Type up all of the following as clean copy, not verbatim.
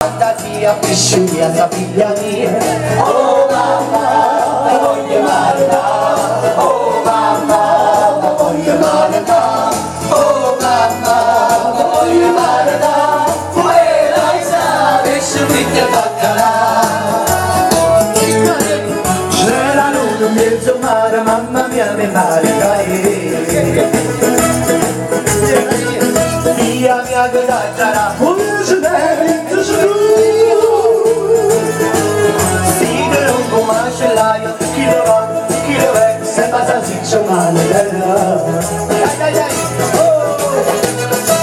fantasia, pisciuia, sta figlia mia. Oh mamma, la voglio amare, oh mamma, la voglio amare, oh mamma, la voglio amare, quella isa, pisciuia, baccalà. C'è la luna in mezzo mare, mamma mia, mi pare, via mia guarda, se passa ziccio male,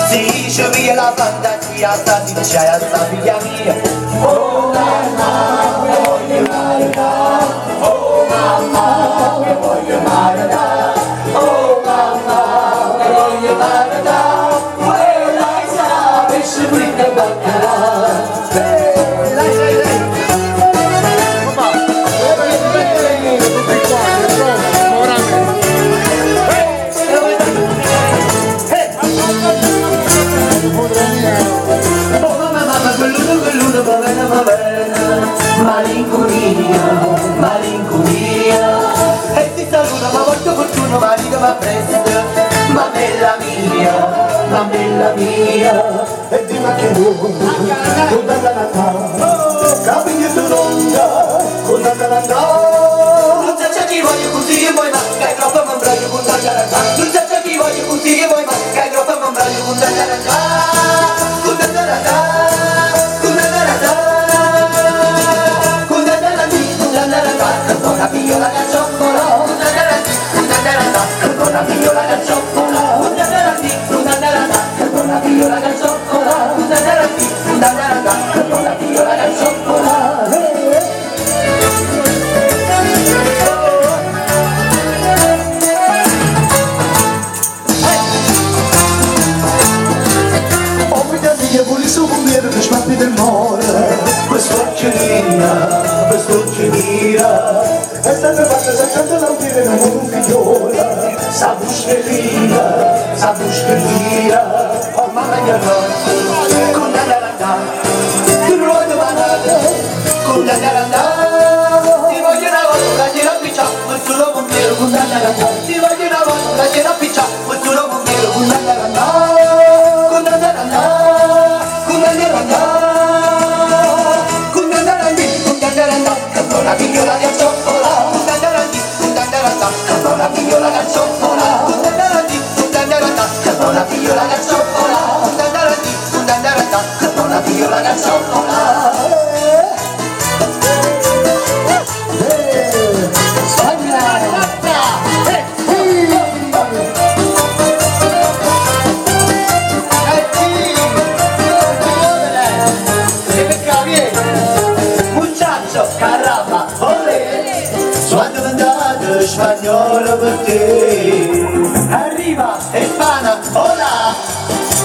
si scioglie la fantasia, sta ziccia, sta figlia mia. Oh mamma, mi voglio amare, oh mamma, mi voglio amare, oh mamma, mi voglio amare, quella sa, pesce brilla e baccalà. Malinconia, e ti saluta ma molto fortuna, marito ma presto, ma bella mia, e prima che non da capigli tu ronda, con non c'è chi voglio così e poi ma che troppo mi imbraglio con non c'è chi voglio così e poi ma che troppo mi imbraglio con una piola da cioccolato, una piola da cioccolato, una piola da cioccolato, una piola da cioccolato. Oh mia mia, vuoi su un mio per spappi del mare, quest'occhionina, è sempre fatta senza lampire non un figliola, sa buschelina, oh mamma mia no, con la daranda, tu non vuoi domandare, con la daranda, ti voglio una volta, la gira piccia, ma tu lo bombiero, con la daranda, ti voglio una volta, la gira piccia, ma tu lo bombiero, con la daranda, con la daranda, con la daranda, con la daranda, con la daranda, con la piccola di cioccolato, una piola da cioccolato, una piola da cioccolato, una piola da cioccolato. Muchacho, caramba, olé, suono mandato spagnolo per te. Arriva e spana, hola,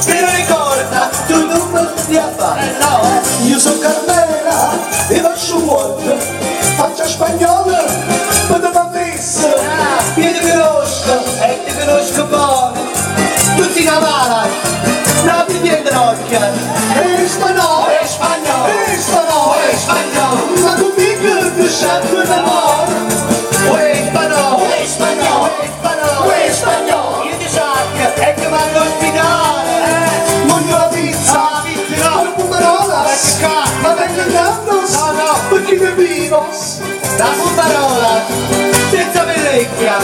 che non ricorda, tu non potti a fare, no. Io sono Carmela e faccio vuoto, faccio spagnolo, ma da bambessa. Io ti conosco e ti conosco buono, tutti in Amara, la piglia in ginocchia. E spagnolo, e spagnolo, e spagnolo, e spagnolo, ma tu mi chiedi sempre d'amore. Uè spagnolo, io ti sacco e ti mando all'ospedale. Voglio la pizza, la pumarola, ma vengo andando, perché ne vivo. La pumarola, senza melecchia.